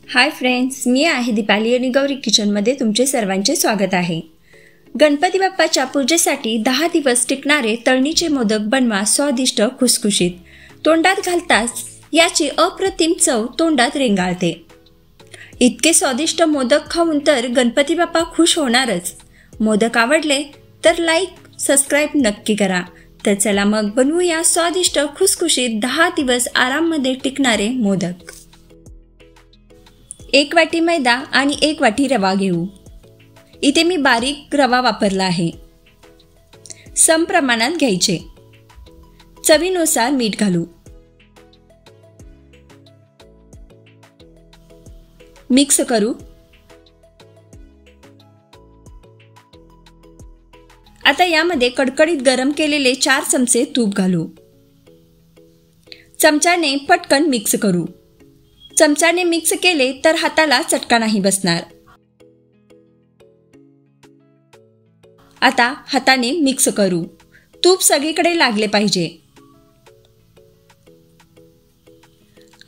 Hi friends, मी आहे दीपाली आणि गौरी किचनमध्ये तुमचे सर्वांचे स्वागत आहे। गणपती बाप्पाच्या पूजेसाठी 10 दिवस टिकणारे तळणीचे मोदक बनवा, स्वादिष्ट खुसखुशीत। तोंडात घालताच याची अप्रतिम चव तोंडात रेंगाळते। इतके स्वादिष्ट मोदक खाऊन तर गणपती बाप्पा खुश होणारच। मोदक आवडले तर लाईक सबस्क्राइब नक्की करा। तर चला मग बनवूया स्वादिष्ट खुसखुशीत 10 दिवस आराममध्ये टिकणारे मोदक। 1 वाटी मैदा आणि 1 वाटी रवा घेऊ। इथे मी बारीक रवा वापरला आहे। सम प्रमाणात घ्यायचे। चवीनुसार मीठ घालू। मिक्स करू। आता यामध्ये कडकडीत गरम केलेले 4 चमचे तूप घालू। चमच्याने पटकन मिक्स करू। चमच्याने मिक्स केले तर हाताला चटका नाही बसणार। आता हाताने मिक्स करू। तूप सगळीकडे लागले पाहिजे।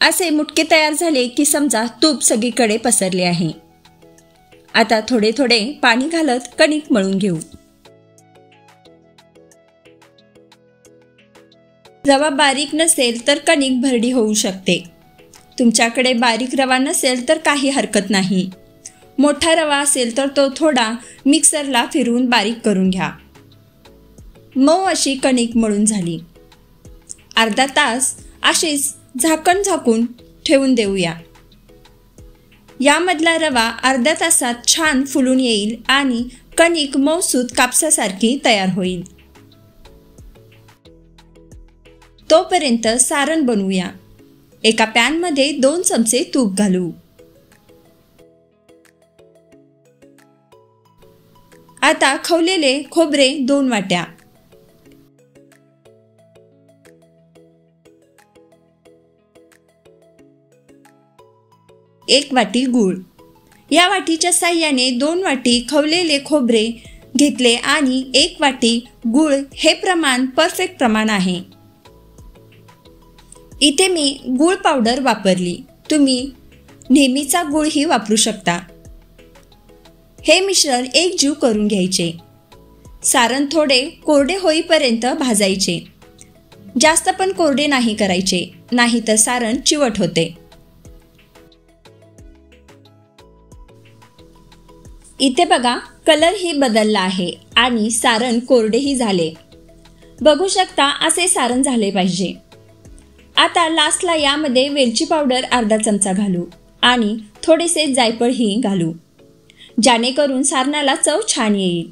असे मुटके तयार झाले की समजा तूप सगळीकडे पसरले आहे। आता थोडे थोडे पाणी घालत कणिक मळून घेऊ। रवा बारीक नसेल तर कणिक भरडी होऊ शकते। तुमच्याकडे बारीक रवा नसेल तर काही हरकत नाही। मोठा रवा असेल तर तो थोडा मिक्सरला फिरवून बारीक करून घ्या। मऊ अशी कणिक मळून झाली। अर्धा तास अशीच झाकण झाकून ठेवून देऊया। यामधला रवा अर्ध्या तासात छान फुलून येईल आणि कणिक मऊसूत कापसासारखी तयार होईल। तोपर्यंत सारण बनवूया। एका पॅन मध्ये 2 चमचे तूप घालू। आता खवलेले खोबरे 2 वाट्या। एक वाटी गूळ। या वाटीच्या साहाय्याने 2 वाटी खवलेले खोबरे घेतले आणि 1 वाटी गूळ हे प्रमाण परफेक्ट प्रमाण आहे। इथे मी गूळ पावडर वापरली। तुम्ही नेहमीचा गूळ ही वापरू शकता। हे मिश्रण एकजीव करून घ्यायचे। सारण थोडे कोरडे होईपर्यंत भाजायचे। जास्त पण कोरडे नाही करायचे, नाही तर सारण चिवट होते। इथे बघा कलर ही बदलला आहे आणि सारण कोरडेही झाले। बघू शकता असे सारण झाले पाहिजे। आता लास्टला यामध्ये वेलची पावडर अर्धा चमचा घालू आणि थोडेसे जायफळ ही घालू, जेणेकरून सारणाला चव छान येईल।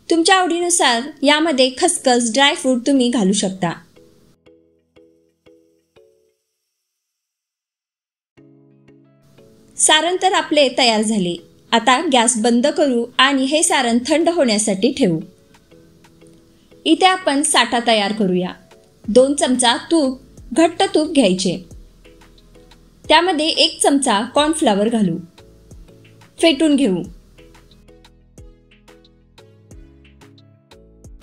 तुमच्या आवडीनुसार यामध्ये खसखस ड्रायफ्रूट तुम्ही घालू शकता। सारण तर आपले तयार झाले। आता गॅस बंद करू आणि हे सारण थंड होण्यासाठी ठेवू। इथे आपण साठा तयार करूया। 2 चमचा तूप, घट्ट तूप घ्यायचे। त्यामध्ये 1 चमचा कॉर्नफ्लॉवर घालू। फेटून घेऊ।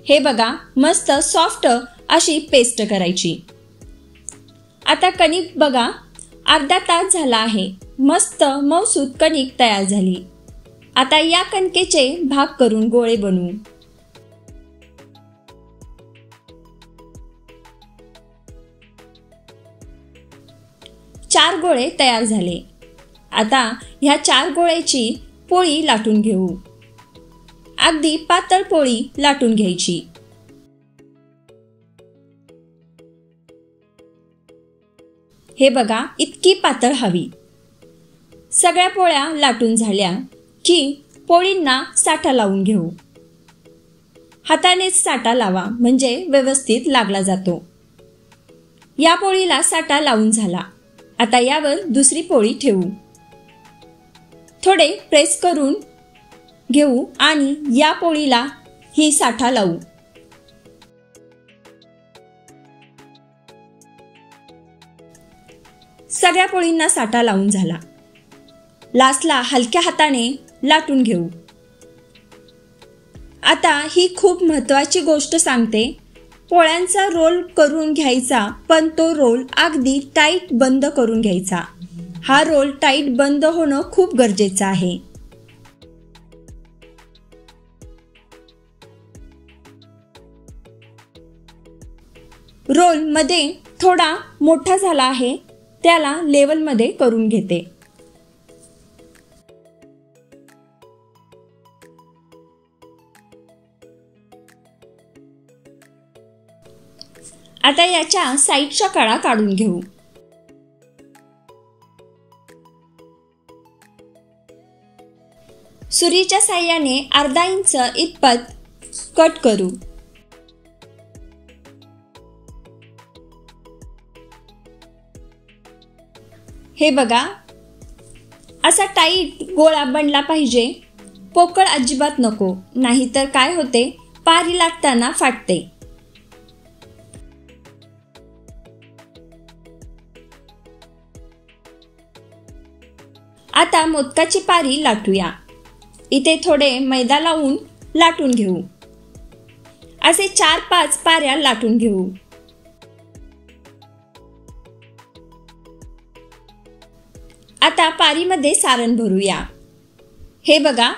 हे बघा मस्त सॉफ्ट अशी पेस्ट करायची। आता कणिक बघा अर्धा तास झाला आहे। मस्त मऊसूत कणिक तयार झाली। आता या कणकेचे भाग करून गोळे बनवू। चार गोळे तयार झाले। आता ह्या 4 गोळ्याची पोळी लाटून घेऊ। अगदी पातळ पोळी लाटून घ्यायची। हे बघा इतकी पातळ हवी। सगळ्या पोळ्या लाटून झाल्या की पोळींना साठा लावून घेऊ। हातानेच साठा लावा म्हणजे व्यवस्थित लागला जातो। या पोळीला साठा लावून झाला। आता यावर दुसरी पोळी ठेवू। थोडे प्रेस करून घेऊ आणि या पोळीला ही साठा लावू। सगळ्या पोळींना साठा लावून झाला। लास्टला हलक्या हाताने लाटून घेऊ। आता ही खूप महत्त्वाची गोष्ट सांगते। पोळ्यांचा रोल करून घ्यायचा, पण तो रोल अगदी टाईट बंद करून घ्यायचा। हा रोल टाईट बंद होणं खूप गरजेचं आहे. रोल मध्ये थोडा मोठा झाला आहे, त्याला लेवल मध्ये करून घेते. आता याच्या साईडच्या कळा काढून घेऊ. सुरीच्या साहाय्याने अर्धा इंच इतपत कट करू. हे बघा, असा टाईट गोळा बनला पाहिजे, पोकळ अजिबात नको, नाहीतर काय होते, पारी लाटताना फाटते. आता मोदकाची पारी लाटूया. इथे थोडे मैदा लावून लाटून घेऊ. असे 4-5 पाऱ्या लाटून घेऊ. आता पारीमध्ये सारण भरूया. हे बघा,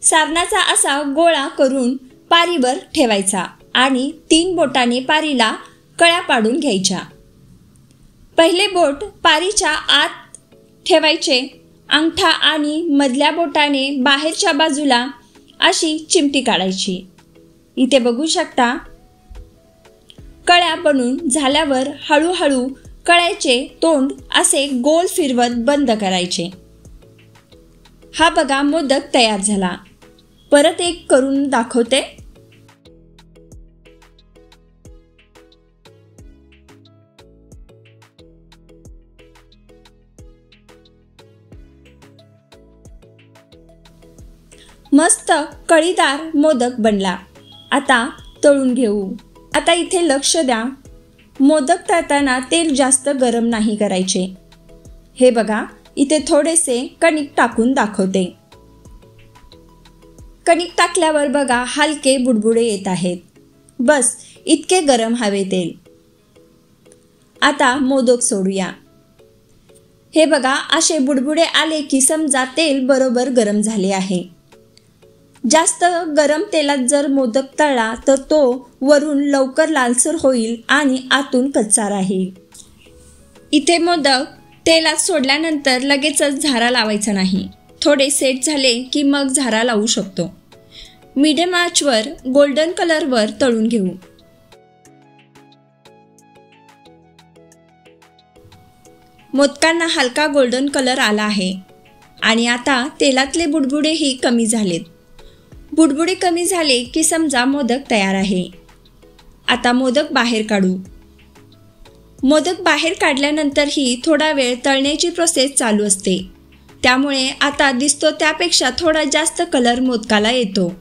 सारणाचा असा गोळा करून पारीवर ठेवायचा आणि 3 बोटाने पारीला कळ्या पाडून घ्यायच्या. पहिले बोट पारीच्या आत ठेवायचे. अंगठा आणि मधल्या बोटाने बाहेरच्या बाजूला अशी चिमटी काढायची. इथे बघू शकता, कळ्या बनून झाल्यावर हळूहळू कळ्याचे तोंड असे गोल फिरवत बंद करायचे. हा बघा, मोदक तयार झाला. परत एक करून दाखवते. मस्त कळीदार मोदक बनला. आता तळून घेऊ. आता इथे लक्ष द्या, मोदक तळताना तेल जास्त गरम नाही करायचे. हे बघा, इथे थोडेसे कणिक टाकून दाखवते. कणिक टाकल्यावर बघा, हलके बुडबुडे येत आहेत. बस इतके गरम हवे तेल. आता मोदक सोडूया. हे बघा, असे बुडबुडे आले की समजा तेल बरोबर गरम झाले आहे. जास्त गरम तेलात जर मोदक तळला तर तो वरून लवकर लालसर होईल आणि आतून कच्चा राहील. इथे मोदक तेलात सोडल्यानंतर लगेचच झारा लावायचा नाही. थोडे सेट झाले की मग झारा लावू शकतो. मीडियम आचवर गोल्डन कलरवर तळून घेऊ. मोदकांना हलका गोल्डन कलर आला आहे आणि आता तेलातले बुडबुडेही कमी झालेत. बुडबुडे कमी झाले की समजा मोदक तयार आहे. आता मोदक बाहेर काढू. मोदक बाहेर काढल्यानंतरही थोडा वेळ तळण्याची प्रोसेस चालू असते. त्यामुळे आता दिसतो त्यापेक्षा थोडा जास्त कलर मोदकाला येतो.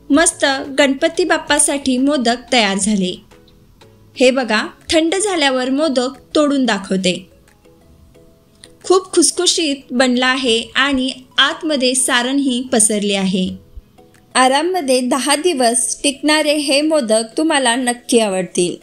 मस्त गणपती बाप्पासाठी मोदक तयार झाले. हे बघा, थंड झाल्यावर मोदक तोडून दाखवते. खूप खुसखुशीत बनला आहे आणि आतमध्ये सारणही पसरले आहे. आराममध्ये 10 दिवस टिकणारे हे मोदक तुम्हाला नक्की आवडतील.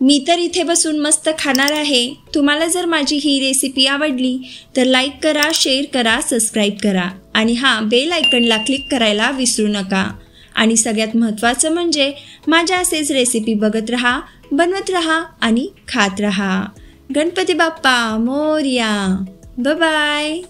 मी तर इथे बसून मस्त खाणार आहे. तुम्हाला जर माझी ही रेसिपी आवडली तर लाईक करा, शेअर करा, सबस्क्राईब करा आणि बेल आयकॉनला क्लिक करायला विसरू नका. आणि सगळ्यात महत्त्वाचं म्हणजे माझ्या असेच रेसिपी बघत रहा, बनवत रहा आणि खात रहा. गणपती बाप्पा मोरया. Bye bye.